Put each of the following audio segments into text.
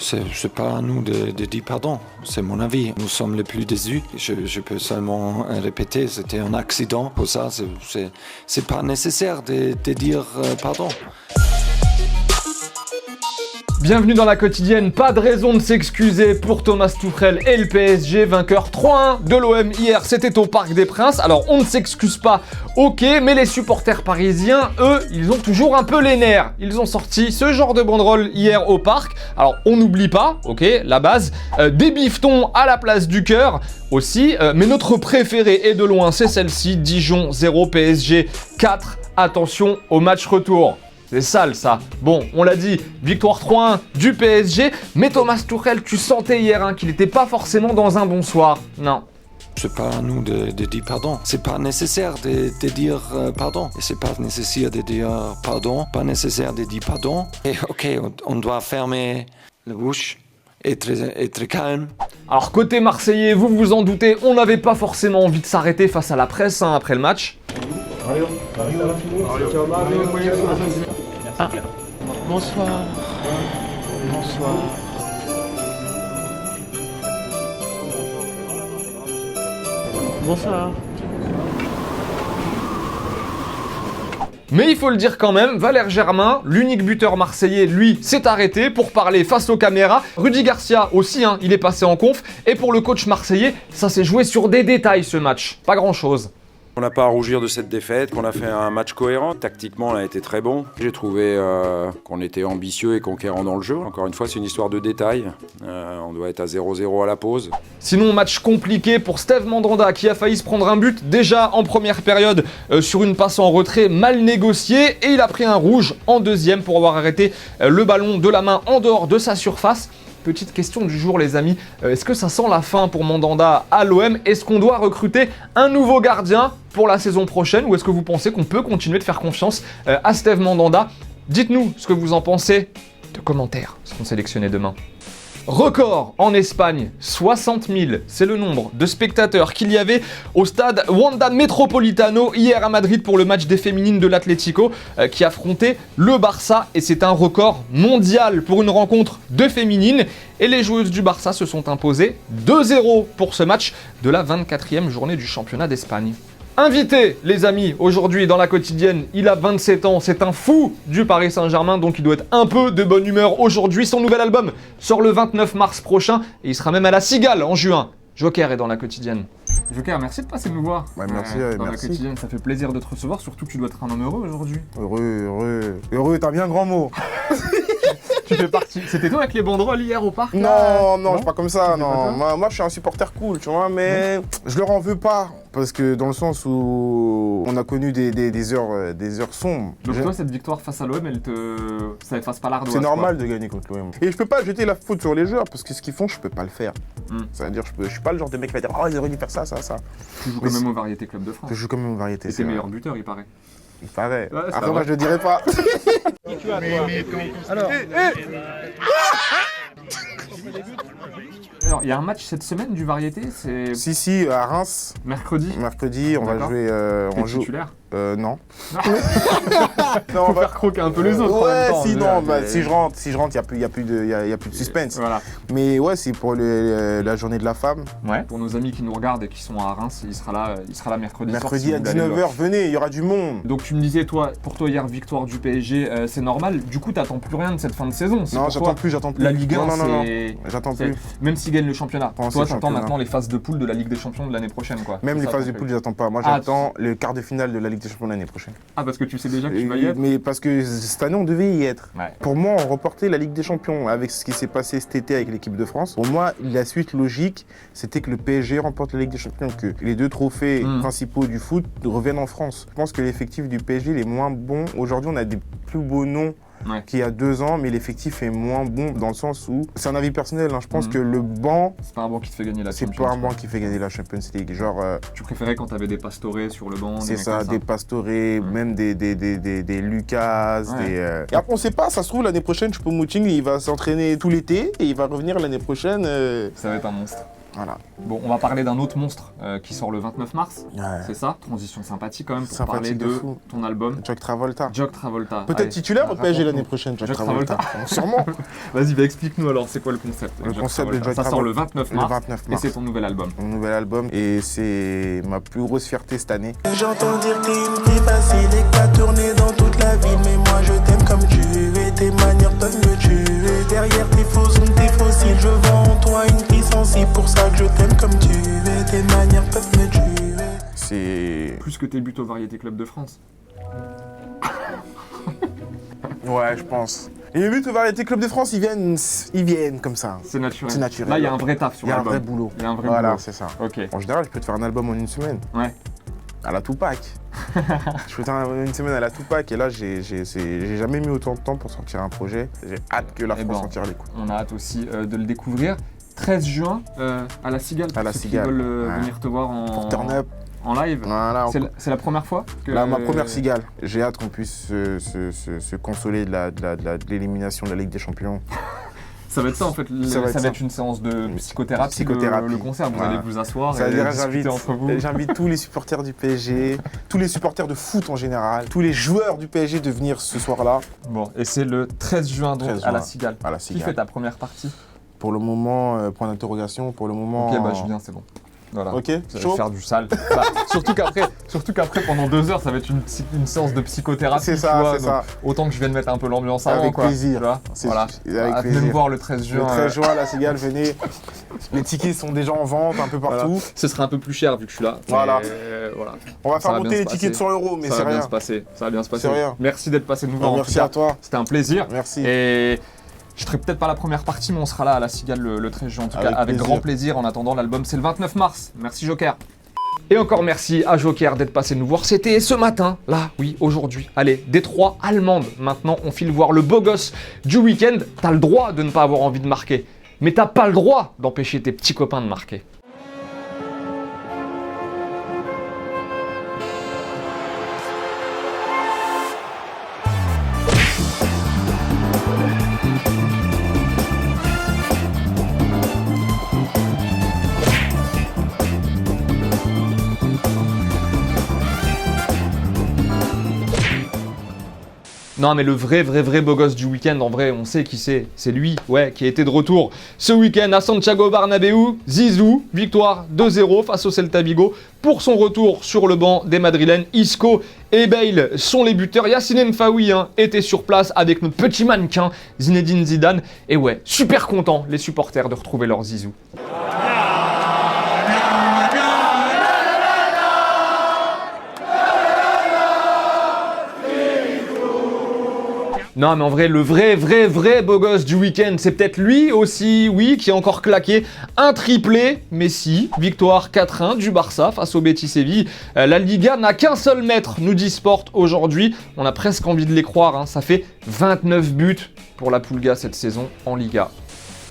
C'est pas à nous de dire pardon, c'est mon avis. Nous sommes les plus déçus. Je peux seulement répéter, c'était un accident. Pour ça, c'est pas nécessaire de dire pardon. Bienvenue dans la quotidienne, pas de raison de s'excuser pour Thomas Tuchel et le PSG, vainqueur 3-1 de l'OM hier, c'était au Parc des Princes. Alors on ne s'excuse pas, ok, mais les supporters parisiens, eux, ils ont toujours un peu les nerfs. Ils ont sorti ce genre de banderole hier au Parc. Alors on n'oublie pas, ok, la base, des bifetons à la place du cœur aussi, mais notre préférée est de loin, c'est celle-ci, Dijon 0, PSG 4, attention au match retour. C'est sale ça. Bon, on l'a dit, victoire 3-1 du PSG, mais Thomas Tuchel, tu sentais hier qu'il n'était pas forcément dans un bon soir. Non. C'est pas à nous de dire pardon. C'est pas nécessaire de dire pardon. Et c'est pas nécessaire de dire pardon. Pas nécessaire de dire pardon. Et ok, on doit fermer la bouche. Être calme. Alors côté marseillais, vous vous en doutez, on n'avait pas forcément envie de s'arrêter face à la presse après le match. Ah, bonsoir. Bonsoir. Bonsoir. Mais il faut le dire quand même, Valère Germain, l'unique buteur marseillais, lui, s'est arrêté pour parler face aux caméras. Rudy Garcia aussi, il est passé en conf. Et pour le coach marseillais, ça s'est joué sur des détails ce match. Pas grand-chose. On n'a pas à rougir de cette défaite, qu'on a fait un match cohérent. Tactiquement, on a été très bon. J'ai trouvé qu'on était ambitieux et conquérant dans le jeu. Encore une fois, c'est une histoire de détails. On doit être à 0-0 à la pause. Sinon, match compliqué pour Steve Mandanda qui a failli se prendre un but déjà en première période sur une passe en retrait mal négociée. Et il a pris un rouge en deuxième pour avoir arrêté le ballon de la main en dehors de sa surface. Petite question du jour les amis, est-ce que ça sent la fin pour Mandanda à l'OM? Est-ce qu'on doit recruter un nouveau gardien pour la saison prochaine ou est-ce que vous pensez qu'on peut continuer de faire confiance à Steve Mandanda? Dites-nous ce que vous en pensez de commentaires, seront sélectionnés demain. Record en Espagne, 60 000, c'est le nombre de spectateurs qu'il y avait au stade Wanda Metropolitano hier à Madrid pour le match des féminines de l'Atlético qui affrontait le Barça et c'est un record mondial pour une rencontre de féminines et les joueuses du Barça se sont imposées 2-0 pour ce match de la 24e journée du championnat d'Espagne. Invité, les amis, aujourd'hui dans la quotidienne, il a 27 ans, c'est un fou du Paris Saint-Germain, donc il doit être un peu de bonne humeur aujourd'hui. Son nouvel album sort le 29 mars prochain et il sera même à la Cigale en juin. Joker est dans la quotidienne. Joker, merci de passer nous voir. Ouais, merci, dans merci. La quotidienne, ça fait plaisir de te recevoir, surtout que tu dois être un homme heureux aujourd'hui. Heureux est un bien grand mot. Tu fais partie. C'était toi avec les banderoles hier au parc? Non, je suis pas comme ça, non. Pas moi, je suis un supporter cool, tu vois, mais je leur en veux pas. Parce que dans le sens où on a connu des heures sombres. Donc toi, cette victoire face à l'OM, ça efface pas l'ardoise. C'est normal de gagner contre l'OM. Et je peux pas jeter la faute sur les joueurs, parce que ce qu'ils font, je peux pas le faire. C'est-à-dire, je suis pas le genre de mec qui va dire « Oh, ils auraient dû faire ça, ça, ça ». Tu joues quand même au Variété Club de France. Je joue quand même au Variété. Et t'es meilleur buteur, il paraît. Il paraît. Ouais, après, moi, je le dirai pas. Alors, il y a un match cette semaine du Variété, c'est... Si, à Reims. Mercredi, on va jouer... T'es titulaire? Non. Non, on va faire croquer un peu les autres en même temps. Si je rentre, il n'y a plus de suspense. Voilà. Mais ouais, c'est pour la journée de la femme. Ouais. Pour nos amis qui nous regardent et qui sont à Reims, il sera là mercredi soir. Mercredi à 19h, venez, il y aura du monde. Donc tu me disais, pour toi hier, victoire du PSG, c'est normal. Du coup, t'attends plus rien de cette fin de saison. Non, j'attends plus. La Ligue 1, non, j'attends plus. Même s'ils gagnent le championnat. Toi, t'attends maintenant les phases de poule de la Ligue des Champions de l'année prochaine, quoi. Même les phases de poule, j'attends pas. Moi, j'attends le quart de finale de la Ligue des Champions de l'année prochaine. Ah, parce que tu sais déjà que tu vas y être? Mais parce que cette année, on devait y être. Ouais. Pour moi, on reportait la Ligue des Champions avec ce qui s'est passé cet été avec l'équipe de France. Pour moi, la suite logique, c'était que le PSG remporte la Ligue des Champions, que les deux trophées principaux du foot reviennent en France. Je pense que l'effectif du PSG il est moins bon. Aujourd'hui, on a des plus beaux noms qu'il y a 2 ans, mais l'effectif est moins bon dans le sens où, c'est un avis personnel, je pense que le banc... C'est pas un banc qui te fait gagner la Champions League. C'est pas un banc qui fait gagner la Champions League. Genre, tu préférais quand t'avais des Pastore sur le banc? C'est ça, des Pastore, même des Lucas, Et après, on sait pas, ça se trouve, l'année prochaine, Choupo-Moting, il va s'entraîner tout l'été et il va revenir l'année prochaine. Ça va être un monstre. Voilà. Bon, on va parler d'un autre monstre qui sort le 29 mars. Ouais. C'est ça? Transition sympathique quand même pour Sympathique parler de de fou. ton album. Jack Travolta. Jack Travolta. Peut-être Allez, titulaire au PSG l'année raconte-nous. prochaine, Jack Jack Travolta. Sûrement. Vas-y, bah explique-nous alors, c'est quoi le concept? Le concept de Jack Ça sort le 29 Le mars. 29 Et mars. c'est ton nouvel album. Mon nouvel album et c'est ma plus grosse fierté cette année. J'entends dire que t'es une fille facile et que t'as tourné dans toute la ville. Mais moi je t'aime comme tu es, tes manières peuvent me tuer. Derrière tes faux sons, tes fossiles, je vois en toi une fille sensible. Pour ça que je t'aime comme tu es, tes manières peuvent me tuer. C'est... Plus que tes buts au Variété Club de France. Ouais, je pense. Et les buts au Variété Club de France, ils viennent comme ça. C'est naturel. C'est naturel. Là, il y a un vrai taf sur Il y a un l'album. vrai boulot. Il y a un vrai Voilà, boulot. c'est ça. Ok. En général, je peux te faire un album en une semaine. Ouais. À la Tupac. Je peux te faire une semaine à la Tupac et là, j'ai jamais mis autant de temps pour sortir un projet. J'ai hâte que la Eh France ben, en tire les coups. On a hâte aussi de le découvrir. 13 juin à la Cigale. À la Ceux Cigale, qui veulent ouais. venir te voir Pour turn up. en live. Voilà, C'est la première fois que... là, ma première cigale. J'ai hâte qu'on puisse se consoler de l'élimination de la Ligue des Champions. Ça va être ça en fait, Ça va être une séance de psychothérapie, Psychothérapie. le concert. Vous Voilà. allez vous asseoir Ça et veut dire, discuter entre vous. j'invite tous les supporters du PSG, tous les supporters de foot en général, tous les joueurs du PSG de venir ce soir-là. Bon, et c'est le 13 juin donc 13 à la juin, Cigale. à la Qui Cigale. fait ta première partie? Pour le moment, point d'interrogation, pour le moment... Ok, bah je viens, c'est bon. Voilà. Ok, Ça va chaud. faire du sale. Bah, surtout qu'après, pendant 2 heures, ça va être une séance de psychothérapie. C'est tu ça, vois, c'est donc ça. Autant que je vienne mettre un peu l'ambiance avant, Avec quoi. plaisir. Tu vois, C'est- voilà. avec Ah, plaisir. venez me voir le 13 Le juin. 13 juin, à la Cigale, venez. Les tickets sont déjà en vente un peu partout. Voilà. Ce sera un peu plus cher vu que je suis là. Voilà. Mais, voilà. On va Ça faire va monter bien les se tickets de passer. 100 €, mais Ça c'est va bien rien. se passer. Ça va bien se passer. C'est rien. Merci d'être passé nous voir. en Merci tout cas. à toi. C'était un plaisir. Merci. Et je serai peut-être pas la première partie, mais on sera là à la Cigale le 13 juin. En tout cas, Avec avec plaisir. grand plaisir. En attendant, l'album, c'est le 29 mars. Merci Joker. Et encore merci à Joker d'être passé nous voir. C'était ce matin, là, oui, aujourd'hui. Allez, Détroit allemande. Maintenant, on file voir le beau gosse du week-end. T'as le droit de ne pas avoir envie de marquer. Mais t'as pas le droit d'empêcher tes petits copains de marquer. Non mais le vrai beau gosse du week-end, en vrai, on sait qui c'est. C'est lui, ouais, qui a été de retour ce week-end à Santiago Bernabéu. Zizou, victoire 2-0 face au Celta Vigo. Pour son retour sur le banc des Madrilènes, Isco et Bale sont les buteurs. Yacine N'Faoui était sur place avec notre petit mannequin Zinedine Zidane. Et ouais, super contents les supporters de retrouver leur Zizou. Non mais en vrai, le vrai beau gosse du week-end, c'est peut-être lui aussi, oui, qui a encore claqué un triplé. Messi, victoire 4-1 du Barça face au Betis Séville. La Liga n'a qu'un seul maître, nous dit Sport aujourd'hui. On a presque envie de les croire, hein. Ça fait 29 buts pour la Pulga cette saison en Liga.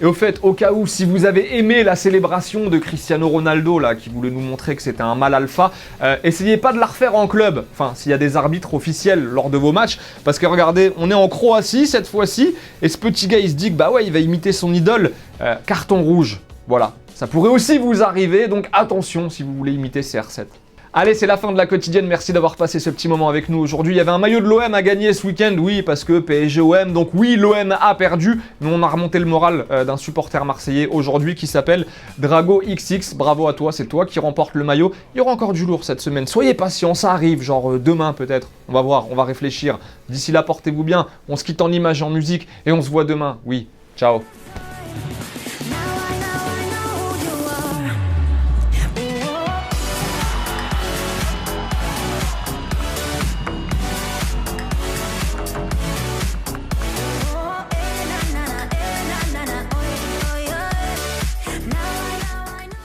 Et au fait, au cas où, si vous avez aimé la célébration de Cristiano Ronaldo, là, qui voulait nous montrer que c'était un mâle alpha, essayez pas de la refaire en club, enfin, s'il y a des arbitres officiels lors de vos matchs, parce que regardez, on est en Croatie cette fois-ci, et ce petit gars, il se dit que bah ouais, il va imiter son idole, carton rouge, voilà. Ça pourrait aussi vous arriver, donc attention si vous voulez imiter CR7. Allez, c'est la fin de la quotidienne, merci d'avoir passé ce petit moment avec nous aujourd'hui. Il y avait un maillot de l'OM à gagner ce week-end, oui, parce que PSG-OM, donc oui, l'OM a perdu, mais on a remonté le moral d'un supporter marseillais aujourd'hui qui s'appelle Drago XX. Bravo à toi, c'est toi qui remporte le maillot. Il y aura encore du lourd cette semaine, soyez patients, ça arrive, genre demain peut-être. On va voir, on va réfléchir. D'ici là, portez-vous bien, on se quitte en images et en musique, et on se voit demain, oui, ciao.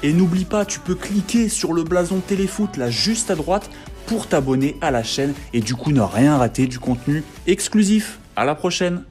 Et n'oublie pas, tu peux cliquer sur le blason Téléfoot là juste à droite pour t'abonner à la chaîne et du coup ne rien rater du contenu exclusif. À la prochaine!